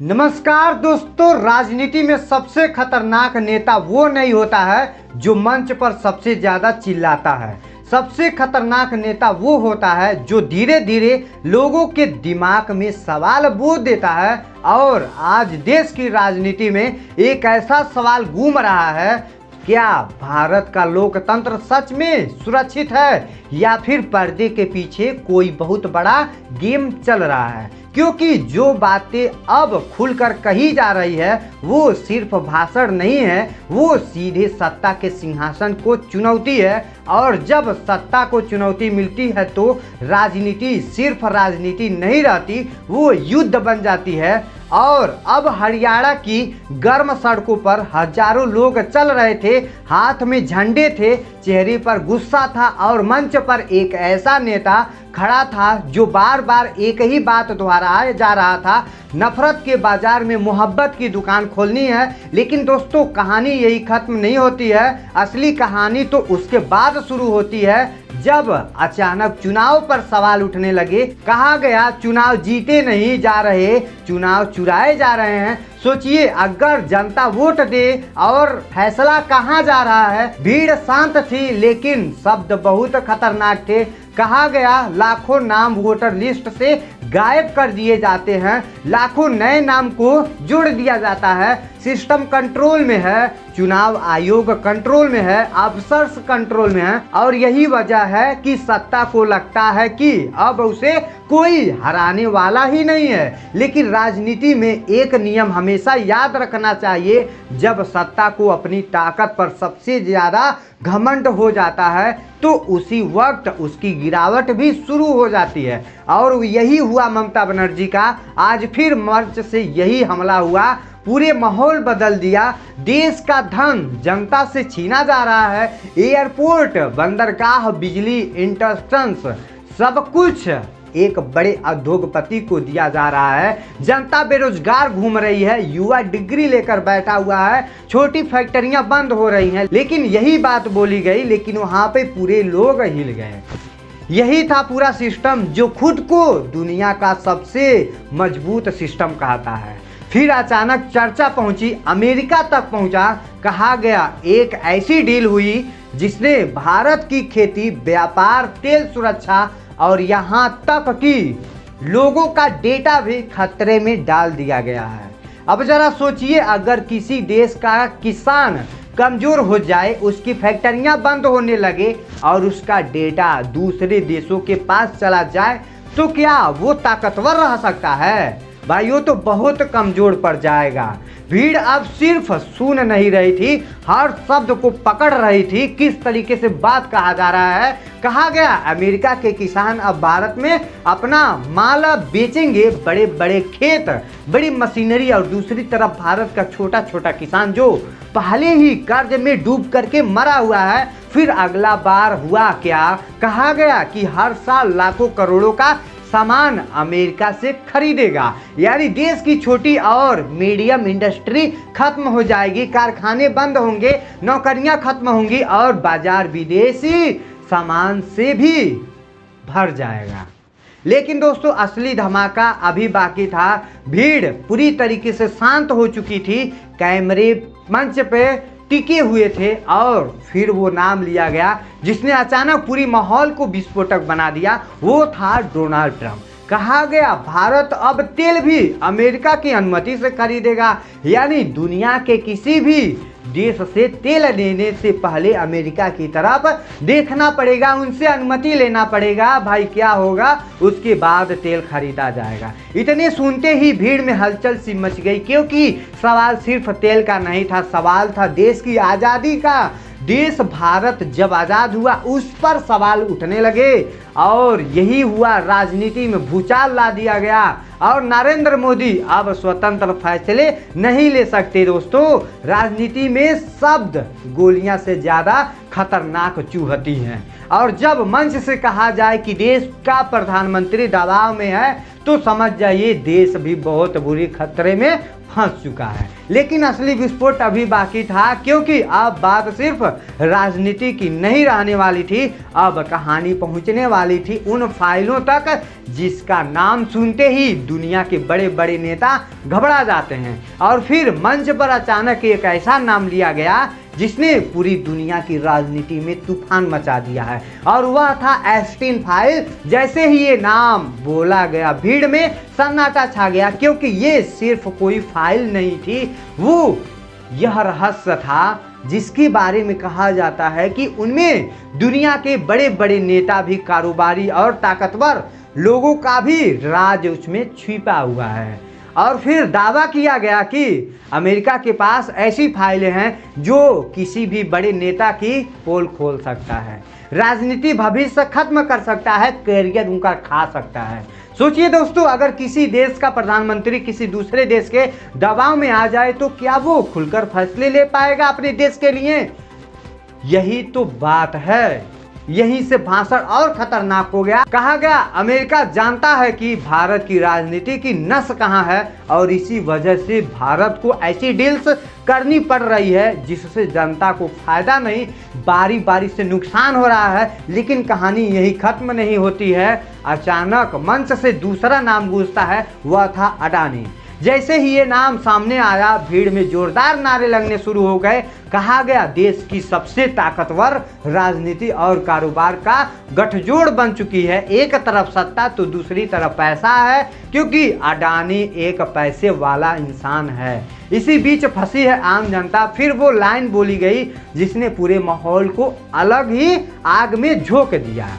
नमस्कार दोस्तों, राजनीति में सबसे खतरनाक नेता वो नहीं होता है जो मंच पर सबसे ज्यादा चिल्लाता है। सबसे खतरनाक नेता वो होता है जो धीरे धीरे लोगों के दिमाग में सवाल बो देता है। और आज देश की राजनीति में एक ऐसा सवाल घूम रहा है, क्या भारत का लोकतंत्र सच में सुरक्षित है या फिर पर्दे के पीछे कोई बहुत बड़ा गेम चल रहा है। क्योंकि जो बातें अब खुलकर कही जा रही है वो सिर्फ भाषण नहीं है, वो सीधे सत्ता के सिंहासन को चुनौती है। और जब सत्ता को चुनौती मिलती है तो राजनीति सिर्फ राजनीति नहीं रहती, वो युद्ध बन जाती है। और अब हरियाणा की गर्म सड़कों पर हजारों लोग चल रहे थे, हाथ में झंडे थे, चेहरे पर गुस्सा था और मंच पर एक ऐसा नेता खड़ा था जो बार बार एक ही बात दोहराया जा रहा था, नफरत के बाजार में मोहब्बत की दुकान खोलनी है। लेकिन दोस्तों, कहानी यही खत्म नहीं होती है। असली कहानी तो उसके बाद शुरू होती है, जब अचानक चुनाव पर सवाल उठने लगे। कहा गया चुनाव जीते नहीं जा रहे, चुनाव चुराए जा रहे हैं। सोचिए, अगर जनता वोट दे और फैसला कहाँ जा रहा है। भीड़ शांत थी लेकिन शब्द बहुत खतरनाक थे। कहा गया लाखों नाम वोटर लिस्ट से गायब कर दिए जाते हैं, लाखों नए नाम को जोड़ दिया जाता है। सिस्टम कंट्रोल में है, चुनाव आयोग कंट्रोल में है, अफसर्स कंट्रोल में है। और यही वजह है कि सत्ता को लगता है कि अब उसे कोई हराने वाला ही नहीं है। लेकिन राजनीति में एक नियम हमेशा याद रखना चाहिए, जब सत्ता को अपनी ताकत पर सबसे ज्यादा घमंड हो जाता है तो उसी वक्त उसकी गिरावट भी शुरू हो जाती है। और यही हुआ ममता बनर्जी का। आज फिर मंच से यही हमला हुआ, पूरे माहौल बदल दिया। देश का धन जनता से छीना जा रहा है। एयरपोर्ट, बंदरगाह, बिजली, इंडस्ट्रीज, सब कुछ एक बड़े उद्योगपति को दिया जा रहा है। जनता बेरोजगार घूम रही है, युवा डिग्री लेकर बैठा हुआ है, छोटी फैक्ट्रियां बंद हो रही हैं। लेकिन यही बात बोली गई, लेकिन वहां पे पूरे लोग हिल गए। यही था पूरा सिस्टम जो खुद को दुनिया का सबसे मजबूत सिस्टम कहता है। फिर अचानक चर्चा पहुंची, अमेरिका तक पहुंचा। कहा गया एक ऐसी डील हुई जिसने भारत की खेती, व्यापार, तेल सुरक्षा और यहाँ तक कि लोगों का डेटा भी खतरे में डाल दिया गया है। अब जरा सोचिए, अगर किसी देश का किसान कमजोर हो जाए, उसकी फैक्ट्रियां बंद होने लगे और उसका डेटा दूसरे देशों के पास चला जाए तो क्या वो ताकतवर रह सकता है? भाइयों, तो बहुत कमजोर पड़ जाएगा। भीड़ अब सिर्फ सुन नहीं रही थी, हर शब्द को पकड़ रही थी। किस तरीके से बात कहा जा रहा है। कहा गया अमेरिका के किसान अब भारत में अपना माल बेचेंगे, बड़े बड़े खेत, बड़ी मशीनरी। और दूसरी तरफ भारत का छोटा छोटा किसान जो पहले ही कर्ज में डूब करके मरा हुआ है। फिर अगला बार हुआ क्या? कहा गया कि हर साल लाखों करोड़ों का सामान अमेरिका से खरीदेगा, यानी देश की छोटी और मीडियम इंडस्ट्री खत्म हो जाएगी, कारखाने बंद होंगे, नौकरियां खत्म होंगी और बाजार विदेशी सामान से भी भर जाएगा। लेकिन दोस्तों, असली धमाका अभी बाकी था। भीड़ पूरी तरीके से शांत हो चुकी थी, कैमरे मंच पे टिके हुए थे और फिर वो नाम लिया गया जिसने अचानक पूरी माहौल को विस्फोटक बना दिया। वो था डोनाल्ड ट्रंप। कहा गया भारत अब तेल भी अमेरिका की अनुमति से खरीदेगा, यानी दुनिया के किसी भी देश से तेल लेने से पहले अमेरिका की तरफ देखना पड़ेगा, उनसे अनुमति लेना पड़ेगा। भाई क्या होगा, उसके बाद तेल खरीदा जाएगा। इतने सुनते ही भीड़ में हलचल सी मच गई, क्योंकि सवाल सिर्फ तेल का नहीं था, सवाल था देश की आज़ादी का। देश भारत जब आज़ाद हुआ उस पर सवाल उठने लगे और यही हुआ, राजनीति में भूचाल ला दिया गया। और नरेंद्र मोदी अब स्वतंत्र फैसले नहीं ले सकते। दोस्तों, राजनीति में शब्द गोलियां से ज़्यादा खतरनाक चुभती हैं। और जब मंच से कहा जाए कि देश का प्रधानमंत्री दबाव में है तो समझ जाइए देश भी बहुत बुरी खतरे में फंस चुका है। लेकिन असली विस्फोट अभी बाकी था, क्योंकि अब बात सिर्फ राजनीति की नहीं रहने वाली थी, अब कहानी पहुंचने वाली थी उन फाइलों तक जिसका नाम सुनते ही दुनिया के बड़े बड़े नेता घबरा जाते हैं। और फिर मंच पर अचानक एक ऐसा नाम लिया गया जिसने पूरी दुनिया की राजनीति में तूफान मचा दिया है, और वह था एप्स्टीन फाइल। जैसे ही ये नाम बोला गया भीड़ में सन्नाटा छा गया, क्योंकि ये सिर्फ कोई फाइल नहीं थी, वो यह रहस्य था जिसके बारे में कहा जाता है कि उनमें दुनिया के बड़े बड़े नेता भी, कारोबारी और ताकतवर लोगों का भी राज उसमें छिपा हुआ है। और फिर दावा किया गया कि अमेरिका के पास ऐसी फाइलें हैं जो किसी भी बड़े नेता की पोल खोल सकता है, राजनीति भविष्य खत्म कर सकता है, कैरियर उनका खा सकता है। सोचिए दोस्तों, अगर किसी देश का प्रधानमंत्री किसी दूसरे देश के दबाव में आ जाए तो क्या वो खुलकर फैसले ले पाएगा अपने देश के लिए? यही तो बात है। यहीं से भाषण और खतरनाक हो गया। कहा गया अमेरिका जानता है कि भारत की राजनीति की नस कहां है, और इसी वजह से भारत को ऐसी डील्स करनी पड़ रही है जिससे जनता को फायदा नहीं, बारी बारी से नुकसान हो रहा है। लेकिन कहानी यही खत्म नहीं होती है। अचानक मंच से दूसरा नाम गूंजता है, वह था अडानी। जैसे ही ये नाम सामने आया, भीड़ में जोरदार नारे लगने शुरू हो गए। कहा गया देश की सबसे ताकतवर राजनीति और कारोबार का गठजोड़ बन चुकी है। एक तरफ सत्ता तो दूसरी तरफ पैसा है, क्योंकि अडानी एक पैसे वाला इंसान है। इसी बीच फंसी है आम जनता। फिर वो लाइन बोली गई जिसने पूरे माहौल को अलग ही आग में झोंक दिया।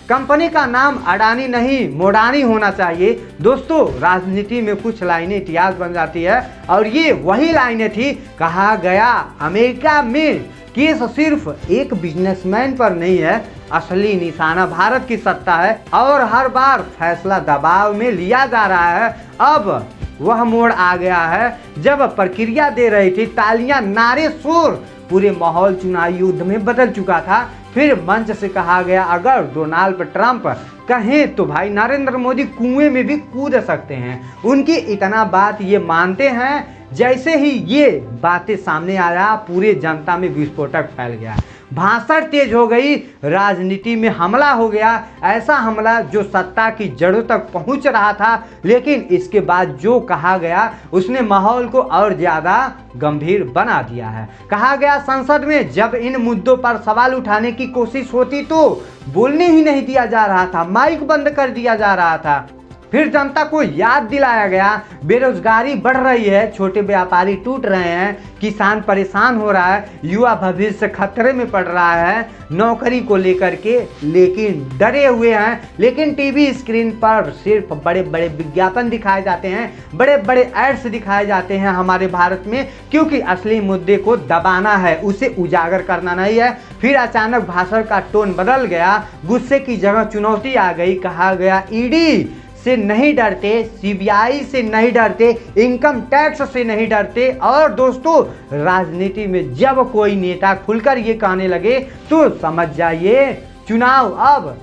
कंपनी का नाम अडानी नहीं, मोडानी होना चाहिए। दोस्तों, राजनीति में कुछ लाइनें इतिहास बन जाती है, और ये वही लाइनें थी। कहा गया अमेरिका में केस सिर्फ एक बिजनेसमैन पर नहीं है, असली निशाना भारत की सत्ता है, और हर बार फैसला दबाव में लिया जा रहा है। अब वह मोड़ आ गया है जब प्रक्रिया दे रही थी, तालियां, नारे, शोर, पूरे माहौल चुनावी युद्ध में बदल चुका था। फिर मंच से कहा गया अगर डोनाल्ड ट्रंप कहें तो भाई नरेंद्र मोदी कुएं में भी कूद सकते हैं। उनकी इतना बात ये मानते हैं। जैसे ही ये बातें सामने आया, पूरे जनता में विस्फोटक फैल गया, भाषण तेज हो गई, राजनीति में हमला हो गया। ऐसा हमला जो सत्ता की जड़ों तक पहुंच रहा था। लेकिन इसके बाद जो कहा गया उसने माहौल को और ज़्यादा गंभीर बना दिया है। कहा गया संसद में जब इन मुद्दों पर सवाल उठाने की कोशिश होती तो बोलने ही नहीं दिया जा रहा था, माइक बंद कर दिया जा रहा था। फिर जनता को याद दिलाया गया बेरोजगारी बढ़ रही है, छोटे व्यापारी टूट रहे हैं, किसान परेशान हो रहा है, युवा भविष्य खतरे में पड़ रहा है नौकरी को लेकर के, लेकिन डरे हुए हैं। लेकिन टीवी स्क्रीन पर सिर्फ बड़े बड़े विज्ञापन दिखाए जाते हैं, बड़े बड़े एड्स दिखाए जाते हैं हमारे भारत में, क्योंकि असली मुद्दे को दबाना है, उसे उजागर करना नहीं है। फिर अचानक भाषण का टोन बदल गया, गुस्से की जगह चुनौती आ गई। कहा गया ईडी से नहीं डरते, सीबीआई से नहीं डरते, इनकम टैक्स से नहीं डरते। और दोस्तों, राजनीति में जब कोई नेता खुलकर ये कहने लगे तो समझ जाइए चुनाव अब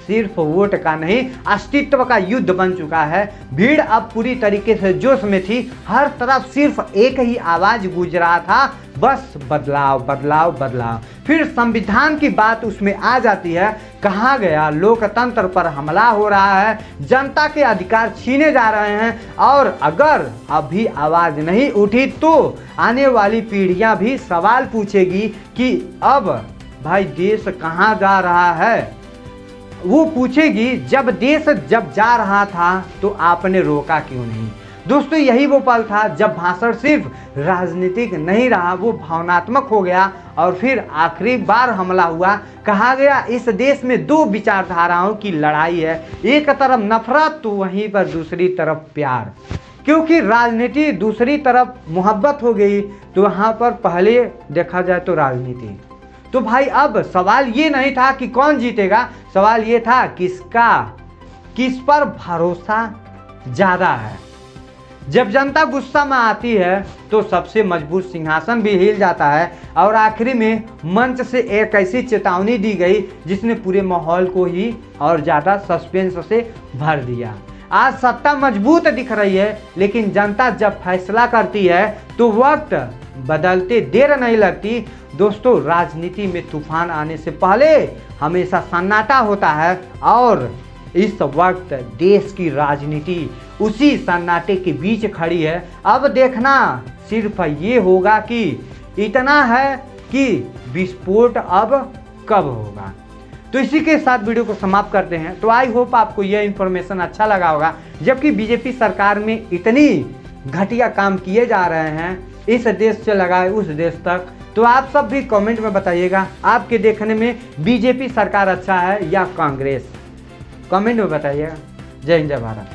सिर्फ वोट का नहीं, अस्तित्व का युद्ध बन चुका है। भीड़ अब पूरी तरीके से जोश में थी, हर तरफ सिर्फ एक ही आवाज गूंज रहा था, बस बदलाव बदलाव बदलाव। फिर संविधान की बात उसमें आ जाती है। कहा गया लोकतंत्र पर हमला हो रहा है, जनता के अधिकार छीने जा रहे हैं, और अगर अभी आवाज नहीं उठी तो आने वाली पीढ़ियां भी सवाल पूछेगी कि अब भाई देश कहाँ जा रहा है। वो पूछेगी जब देश जब जा रहा था तो आपने रोका क्यों नहीं। दोस्तों, यही वो पल था जब भाषण सिर्फ राजनीतिक नहीं रहा, वो भावनात्मक हो गया। और फिर आखिरी बार हमला हुआ। कहा गया इस देश में दो विचारधाराओं की लड़ाई है, एक तरफ नफरत तो वहीं पर दूसरी तरफ प्यार। क्योंकि राजनीति दूसरी तरफ मोहब्बत हो गई, तो वहाँ पर पहले देखा जाए तो राजनीति। तो भाई अब सवाल ये नहीं था कि कौन जीतेगा, सवाल ये था किस पर भरोसा ज़्यादा है। जब जनता गुस्सा में आती है तो सबसे मजबूत सिंहासन भी हिल जाता है। और आखिरी में मंच से एक ऐसी चेतावनी दी गई जिसने पूरे माहौल को ही और ज़्यादा सस्पेंस से भर दिया। आज सत्ता मजबूत दिख रही है, लेकिन जनता जब फैसला करती है तो वक्त बदलते देर नहीं लगती। दोस्तों, राजनीति में तूफान आने से पहले हमेशा सन्नाटा होता है और इस वक्त देश की राजनीति उसी सन्नाटे के बीच खड़ी है। अब देखना सिर्फ ये होगा कि इतना है कि विस्फोट अब कब होगा। तो इसी के साथ वीडियो को समाप्त करते हैं। तो आई होप आपको यह इन्फॉर्मेशन अच्छा लगा होगा। जबकि बीजेपी सरकार में इतनी घटिया काम किए जा रहे हैं, इस देश से लगाए उस देश तक, तो आप सब भी कमेंट में बताइएगा आपके देखने में बीजेपी सरकार अच्छा है या कांग्रेस। कमेंट में बताइएगा। जय हिंद, जय भारत।